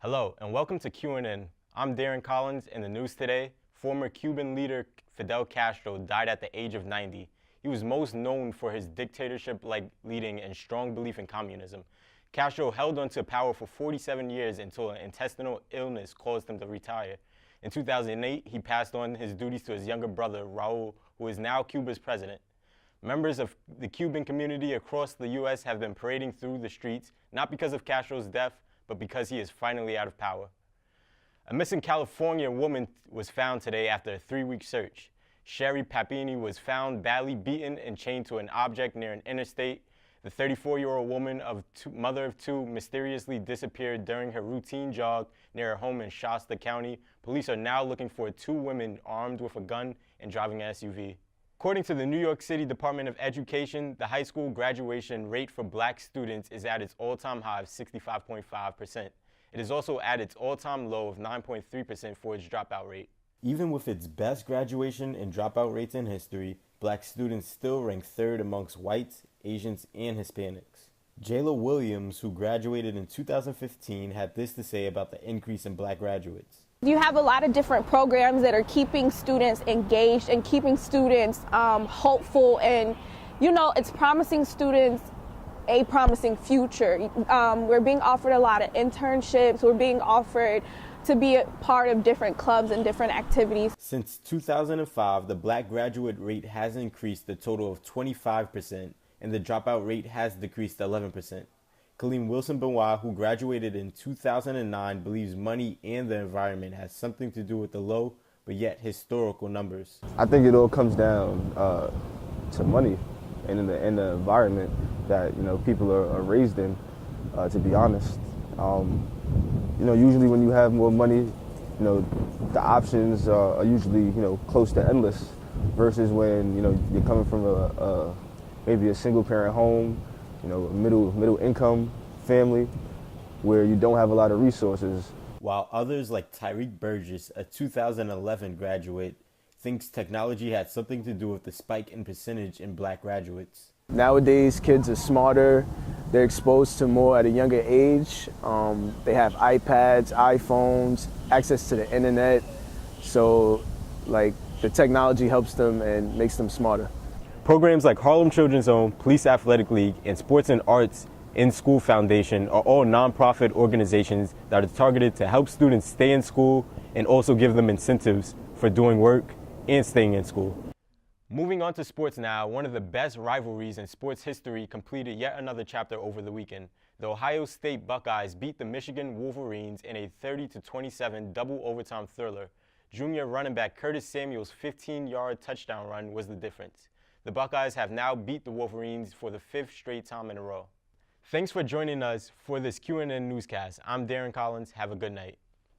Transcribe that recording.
Hello and welcome to QNN. I'm Darren Collins. In the news today, former Cuban leader Fidel Castro died at the age of 90. He was most known for his dictatorship-like leading and strong belief in communism. Castro held onto power for 47 years until an intestinal illness caused him to retire. In 2008, he passed on his duties to his younger brother, Raul, who is now Cuba's president. Members of the Cuban community across the U.S. have been parading through the streets, not because of Castro's death, but because he is finally out of power. A missing California woman was found today after a 3-week search. Sherry Papini was found badly beaten and chained to an object near an interstate. The 34-year-old woman, mother of two, mysteriously disappeared during her routine jog near her home in Shasta County. Police are now looking for 2 women armed with a gun and driving an SUV. According to the New York City Department of Education, the high school graduation rate for black students is at its all-time high of 65.5%. It is also at its all-time low of 9.3% for its dropout rate. Even with its best graduation and dropout rates in history, black students still rank 3rd amongst whites, Asians, and Hispanics. Jayla Williams, who graduated in 2015, had this to say about the increase in black graduates. You have a lot of different programs that are keeping students engaged and keeping students hopeful, and it's promising students a promising future. We're being offered a lot of internships. We're being offered to be a part of different clubs and different activities. Since 2005, the black graduate rate has increased a total of 25%, and the dropout rate has decreased 11%. Colleen Wilson-Benoit, who graduated in 2009, believes money and the environment has something to do with the low, but yet historical numbers. I think it all comes down to money and in the environment that people are raised in. To be honest, usually when you have more money, the options are usually close to endless. Versus when you're coming from maybe a single parent home. Middle income family where you don't have a lot of resources. While others like Tyreek Burgess, a 2011 graduate, thinks technology had something to do with the spike in percentage in black graduates. Nowadays, kids are smarter. They're exposed to more at a younger age. They have iPads, iPhones, access to the internet. So, the technology helps them and makes them smarter. Programs like Harlem Children's Home, Police Athletic League, and Sports and Arts in School Foundation are all nonprofit organizations that are targeted to help students stay in school and also give them incentives for doing work and staying in school. Moving on to sports now, one of the best rivalries in sports history completed yet another chapter over the weekend. The Ohio State Buckeyes beat the Michigan Wolverines in a 30-27 double overtime thriller. Junior running back Curtis Samuel's 15-yard touchdown run was the difference. The Buckeyes have now beat the Wolverines for the 5th straight time in a row. Thanks for joining us for this QNN newscast. I'm Darren Collins. Have a good night.